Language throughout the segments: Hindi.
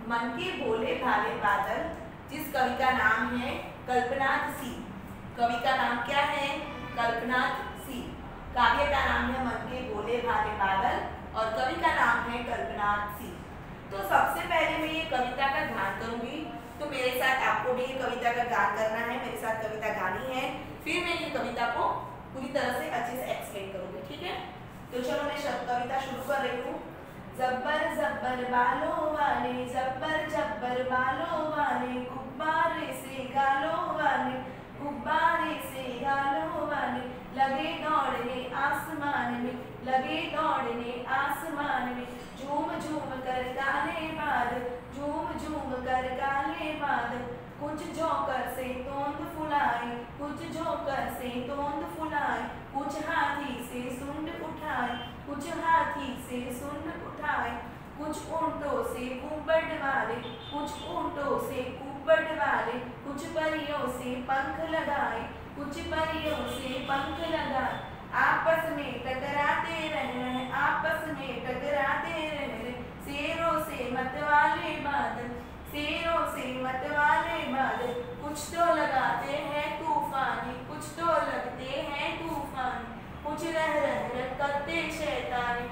मन के भोले भाले बादल, जिस कवि का नाम है कल्पनाथ सी। कवि का नाम क्या है? कल्पनाथ सी। काव्य का नाम है मन के भोले भाले बादल और कवि का नाम है कल्पनाथ सी। तो सबसे पहले मैं ये कविता का गान करूंगी, तो मेरे साथ आपको भी ये कविता का गान करना है, मेरे साथ कविता गानी है, फिर मैं ये कविता को पूरी तरह से अच्छे से एक्सप्लेन करूंगी, ठीक है? तो चलो मैं कविता शुरू कर रही हूँ। जब्बर जब्बर बालों वाले, जब्बर जब्बर बालों वाले, गुब्बारे से गालों वाले, गुब्बारे से गालों वाले, लगे दौड़ने आसमान में, लगे दौड़ने आसमान में, झूम झूम कर काले बादल, झूम झूम कर काले बादल, कुछ जोकर से तोंद फुलाए, कुछ जोकर से तोंद फुलाए, कुछ हाथी से सुंड उठाए, कुछ हाथी से सुंड उठाए, कुछ ऊंटों से कुबड़ वाले, कुछ ऊंटों से कुबड़ वाले, कुछ परियों से पंख लगाए, कुछ परियों से पंख लगाए, आपस में टकराते रहे, आपस में टकराते रहे, शेरों से मतवाले बादल, शेरों से मतवाले बादल, कुछ तो लगाते हैं तूफानी, कुछ तो लगते हैं तूफानी, कुछ रह करते शैतानी,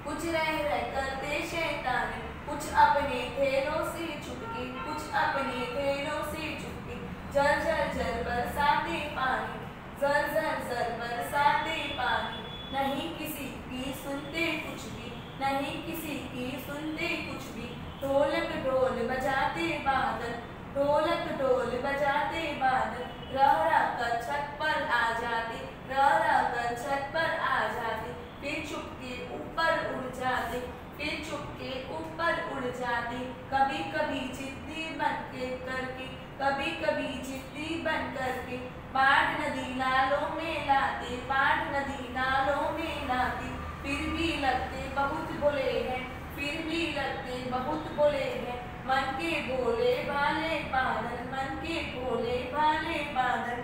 कुछ रह करते शैतानी, कुछ अपने खेलों से चुपके, कुछ अपने खेलों से चुपके, झर झर झर बरसाते पानी, झर झर झर बरसाते पानी, नहीं किसी की सुनते कुछ भी, नहीं किसी की सुनते कुछ भी, ढोलक ढोल बजाते बादल, ढोलक ढोल बजाते बादल, रह रह कर छत पर आ जाते, रह रह कर छत पर आ जाते, फिर चुपके ऊपर उड़ जाते, फिर चुपके ऊपर उड़ जाते, कभी कभी जिद्दी बन के करके, कभी कभी जिद्दी बन करके, बाढ़ नदी नालों में लाते, बाढ़ नदी नालों में लाते, फिर भी लगते बहुत भोले हैं, फिर भी लगते बहुत भोले हैं, मन के भोले भाले बादल, मन के भोले भाले बादल।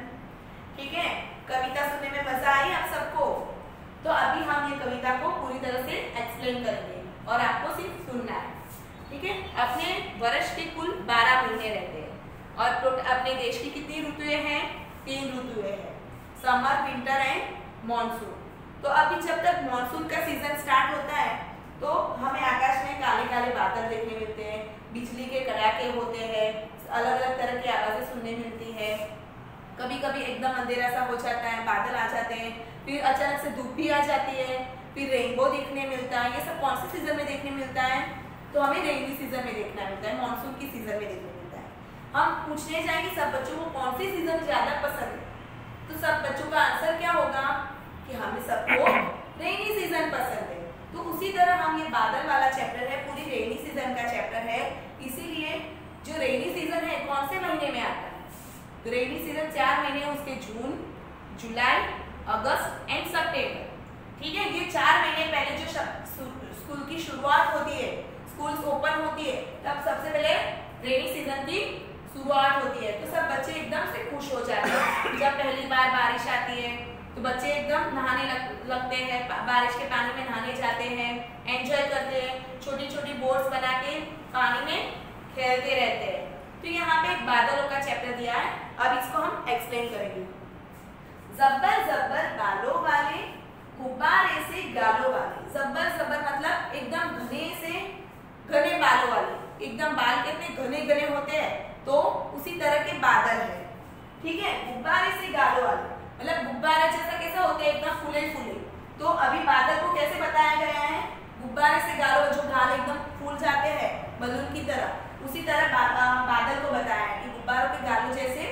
ठीक है, कविता सुनने में मजा आई आप सबको? तो अभी हम ये कविता को पूरी तरह से एक्सप्लेन करेंगे और आपको सिर्फ सुनना है, ठीक है? अपने वर्ष के कुल 12 महीने रहते हैं और अपने देश की कितनी ऋतुएं हैं? 3 ऋतुएं हैं, समर, विंटर एंड मॉनसून। तो अभी जब तक मॉनसून का सीजन स्टार्ट होता है तो हमें आकाश में काले काले बादल देखने मिलते हैं, बिजली के कड़ाके होते हैं, अलग अलग तरह की आवाजें सुनने मिलती है, कभी कभी एकदम अंधेरा सा हो जाता है, बादल आ जाते हैं, फिर अचानक से धूप भी आ जाती है, फिर रेनबो देखने मिलता है। ये सब कौन से सीजन में देखने मिलता है? तो हमें रेनी सीजन में देखना मिलता है, मॉनसून की सीजन में देखने मिलता है। हम पूछने जाएंगे सब बच्चों को कौन सी सीजन ज्यादा पसंद है, तो सब बच्चों का आंसर क्या होगा कि हमें सबको रेनी सीजन पसंद है। तो उसी तरह हम ये बादल वाला चैप्टर है, पूरी रेनी सीजन का चैप्टर है, इसीलिए जो रेनी सीजन है कौन से महीने में आता है? तो रेनी सीजन 4 महीने उसके जून, जुलाई, अगस्त एंड सितंबर। ठीक है, ये 4 महीने पहले जो स्कूल की शुरुआत होती है, स्कूल्स ओपन होती है, तब सबसे पहले रेनी सीजन की शुरुआत होती है। तो सब बच्चे एकदम से खुश हो जाते हैं जब पहली बार बारिश आती है, तो बच्चे एकदम नहाने लगते हैं, बारिश के पानी में नहाने जाते हैं, एंजॉय करते हैं, छोटी छोटी बोट्स बना के पानी में खेलते रहते हैं। तो यहाँ पे एक बादलों का चैप्टर दिया है, अब इसको हम एक्सप्लेन करेंगे। जब्बर जब्बर बालों वाले, गुब्बारे से गालों वाले। जब्बर जब्बर मतलब एकदम घने से घने बालों वाले, एकदम बाल कितने घने घने होते हैं, तो उसी तरह के बादल है। ठीक है, गुब्बारे से गालों वाले मतलब गुब्बारा जैसा कैसा होते हैं, एकदम फूले फूले। तो अभी बादल को कैसे बताया गया है? गुब्बारे से गालों, जो गाल एकदम फूल जाते हैं बलून की तरह, उसी तरह बादल को बताया है कि गुब्बारों के गालों जैसे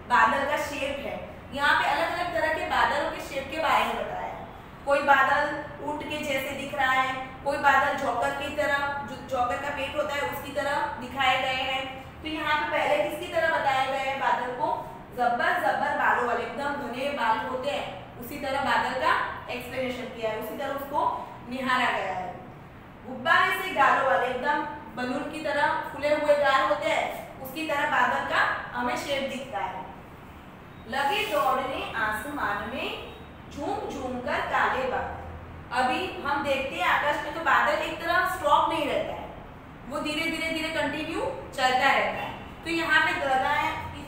बादल का शेप है। यहाँ पे अलग अलग तरह के बादलों के शेप के बारे में बताया है। कोई बादल ऊंट के जैसे दिख रहा है, कोई बादल जॉकर की तरह, जो जॉकर का पेट होता है उसकी तरह दिखाए गए हैं। तो यहाँ पे पहले किसकी तरह बताया गया है बादल को? जब्बर जब्बर बालों वाले, एकदम घने बाल होते हैं, उसी तरह बादल का एक्सप्लेनेशन किया है, उसी तरह उसको निहारा गया है। गुब्बारे से गालों वाले, एकदम बलून की तरह फूले हुए गाल होते हैं, उसकी तरह बादल का हमें शेप दिखता है। लगे दौड़ने आसमान में, झूम झूम कर काले बादल। अभी हम देखते हैं आकाश में तो बादल एक तरह स्टॉप नहीं रहता है, वो धीरे धीरे धीरे धीरे कंटिन्यू चलता रहता है। तो यहाँ पे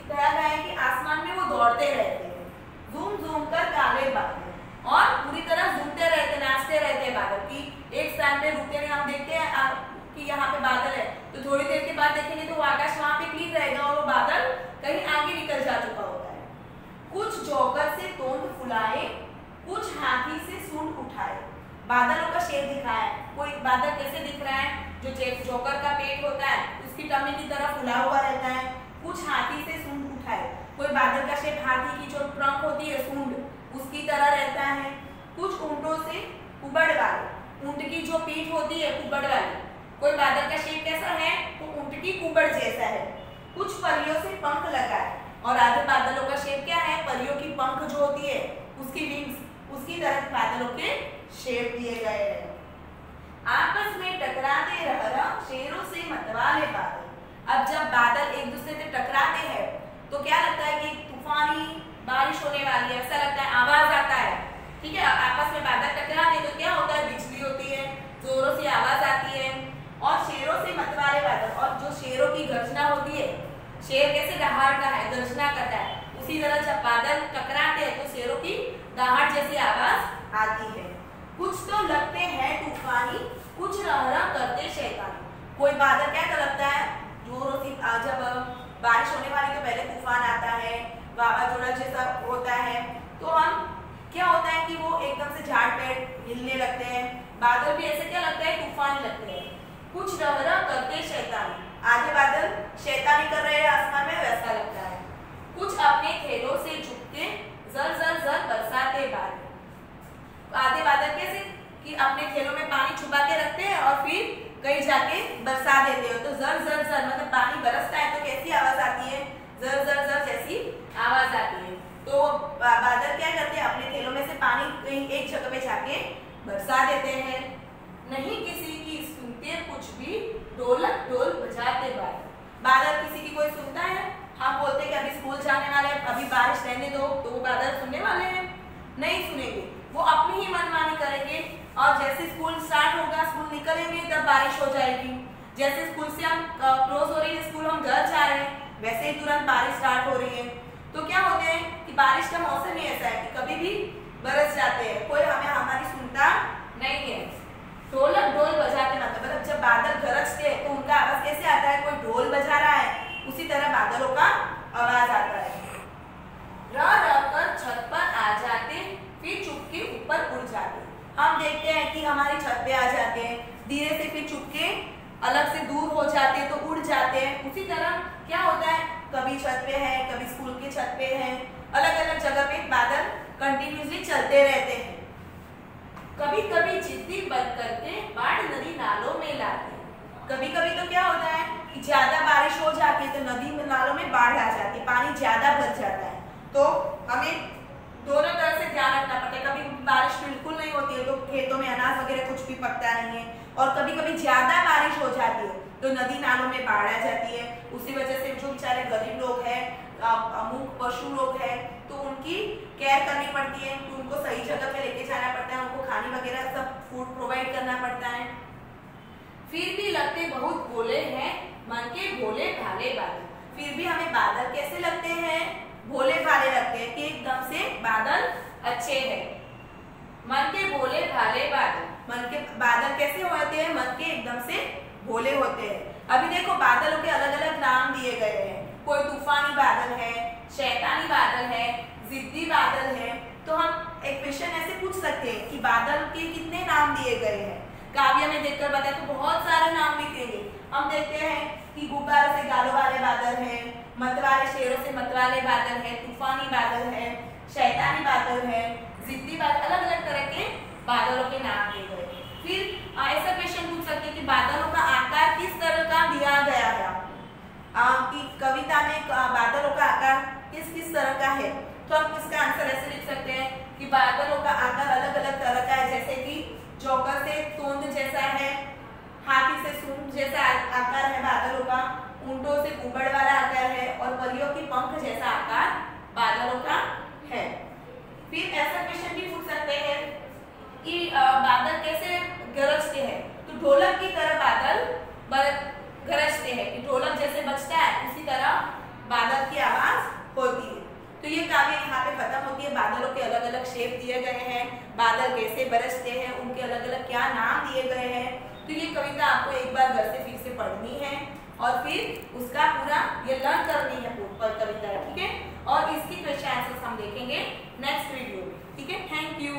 कहा गया है कि आसमान में वो दौड़ते रहते हैं, झूम झूम कर काले बादल, और पूरी तरह झूमते रहते, नाचते रहते हैं बादल की। एक स्थान पे रुकते नहीं, हम देखते हैं कि यहाँ पे बादल है तो थोड़ी देर के बाद देखेंगे तो आकाश वहाँ पे क्लीन रहेगा और वो बादल कहीं आगे निकल जा चुका होता है। कुछ जोकर से तोंद फुलाए, कुछ हाथी से सूंड उठाए। बादलों का शेप दिखाया है, कोई बादल कैसे दिख रहा है, जो जोकर का पेट होता है उसकी टमी की तरह फुला हुआ रहता है। कुछ हाथी से सूंड उठाए, कोई बादल का शेप हाथी की जो ट्रंक होती है सूंड उसकी तरह रहता है। कुछ ऊंटों से कुबड़ वाले, ऊंट की जो पीठ होती है कुबड़ वाली, कोई बादल का शेप कैसा है तो ऊंट की कुबड़ जैसा है। कुछ परियों से पंख लगाए, और आधे बादलों का शेप क्या है, परियों की पंख जो होती है उसकी विंग्स, उसकी तरह बादलों के शेप दिए गए हैं। आपस में टकराते रह शेरों से मतवाले बादल। अब जब बादल एक दूसरे से टकराते हैं तो क्या लगता है कि तूफानी बारिश होने वाली है, ऐसा लगता है, आवाज आता है। ठीक है, आपस में बादल टकराते तो क्या होता है, बिजली होती है, जोरों से आवाज आती है। और शेरों से मतवाले बादल, और जो शेरों की गर्जना होती है, शेर कैसे दहाड़ता है, गर्जना करता है, उसी तरह जब बादल टकराते हैं तो शेरों की दहाड़ जैसी आवाज आती है। कुछ तो लगते हैं तूफानी, कुछ रह करते शैतानी। कोई बादल क्या लगता है, जोरों से जब बारिश होने वाली तो पहले तूफान आता है, वावाजोड़ा जैसा होता है, तो हम क्या होता है कि वो एकदम से झाड़ पेड़ हिलने लगते हैं। बादल भी ऐसे क्या लगता है, तूफान लगते हैं। कुछ रह करते शैतानी, आधे बादल शैतानी कर रहे हैं आसमान में, वैसा लगता है। कुछ अपने खेलों से झुकते जल जल जल बरसाते बादल। आधे बादल कैसे कि अपने खेलों में पानी छुपा के रखते हैं और फिर कहीं जाके बरसा देते हो, तो जर जर जर मतलब पानी बरसता है तो कैसी आवाज आती है, जर जर जर जैसी आवाज आती है। तो बादल क्या करते हैं, अपने खेलों में से पानी कहीं एक जगह पे जाके बरसा देते हैं। नहीं किसी की सुनते कुछ भी, ढोलक ढोल बजाते बादल। बादल किसी की कोई सुनता है, हम बोलते हैं कि अभी स्कूल जाने वाले हैं, अभी बारिश रहने दो, तो वो बादल सुनने वाले हैं, नहीं सुनेंगे, वो अपनी ही मनमानी करेंगे। और जैसे स्कूल स्टार्ट होगा, स्कूल निकलेंगे तब बारिश हो जाएगी। जैसे स्कूल से हम क्लोज हो रही है, स्कूल हम घर जा रहे हैं, वैसे ही तुरंत बारिश स्टार्ट हो रही है। तो क्या होते हैं कि बारिश का मौसम ही ऐसा है कि कभी भी बरस जाते हैं, कोई हमें हमारी सुनता नहीं है। ढोलक ढोल बजाते मतलब जब बादल गरजते हैं तो उनका आवाज कैसे आता है, कोई ढोल बजा रहा है, उसी तरह बादलों का आवाज आता है। रह कर छत पर आ जाते, फिर चुपके ऊपर उड़ जाते। हम देखते हैं कि हमारी छत पे आ जाते हैं, धीरे से फिर चुपके अलग से दूर हो जाते हैं तो उड़ जाते हैं। उसी तरह क्या होता है, कभी छत पे है, कभी स्कूल की छत पे है, अलग अलग जगह पे बादल कंटिन्यूसली चलते रहते हैं। कभी कभी जिद्दी बन करके बाढ़ नदी नालों में लाते। कभी कभी तो क्या होता है कि ज्यादा बारिश हो जाती है तो नदी नालों में बाढ़ आ जाती है, पानी ज्यादा भर जाता है, तो हमें दोनों तरह से ध्यान रखना पड़ता है। कभी बारिश बिल्कुल नहीं होती है तो खेतों में अनाज वगैरह कुछ भी पकता नहीं है, और कभी कभी ज्यादा बारिश हो जाती है तो नदी नालों में बाढ़ आ जाती है। उसी वजह से जो बेचारे गरीब लोग हैं, अमुक पशु लोग हैं, तो उनकी केयर करनी पड़ती है, तो उनको सही जगह पे लेके जाना पड़ता है, उनको खाने वगैरह सब फूड प्रोवाइड करना पड़ता है। फिर भी लगते बहुत भोले हैं मन के भोले भाले बादल। फिर भी हमें बादल कैसे लगते हैं, भोले भाले लगते हैं कि एकदम से बादल अच्छे हैं। मन के भोले भाले बादल, मन के बादल कैसे होते हैं, मन के एकदम से भोले होते हैं। अभी देखो बादलों के अलग अलग नाम दिए गए हैं, कोई तूफानी बादल है, शैतानी बादल है, जिद्दी बादल है। तो हम एक क्वेश्चन ऐसे पूछ सकते हैं कि बादल के कितने नाम दिए गए हैं। काव्य में देखकर बताए तो बहुत सारे नाम लिखेंगे। हम देखते हैं कि गुब्बारों से गालों वाले बादल है, मतवाले शेरों से मतवाले बादल है, तूफानी बादल है, शैतानी बादल है, जिद्दी बादल, अलग अलग तरह के बादलों के नाम दिए गए। फिर ऐसा क्वेश्चन पूछ सकते हैं कि बादलों का आकार किस तरह का दिया गया है, कि कविता में बादलों का आकार किस किस तरह का है। तो हम इसका आंसर ऐसे लिख सकते हैं कि बादलों का आकार अलग अलग तरह का है, जैसे कि जोकर से तोंद जैसा है, हाथी से सूंड जैसा आकार है बादलों का, ऊंटों से कुबड़ वाला आकार है, और परियों की पंख जैसा आकार बादलों का है। फिर ऐसा क्वेश्चन भी पूछ सकते हैं कि बादल कैसे गरजते हैं, तो ढोलक की तरह बादल गरजते इसी तरह बादल की आवाज होती है। तो ये काव्य यहाँ पे खत्म होती है। बादलों के अलग अलग शेप दिए गए हैं, बादल कैसे बरसते हैं, उनके अलग अलग क्या नाम दिए गए हैं। तो ये कविता आपको एक बार घर से फिर से पढ़नी है और फिर उसका पूरा ये लर्न करनी है कविता, ठीक है। और इसकी क्वेश्चन आंसर्स हम देखेंगे नेक्स्ट वीडियो में, ठीक है। Thank you.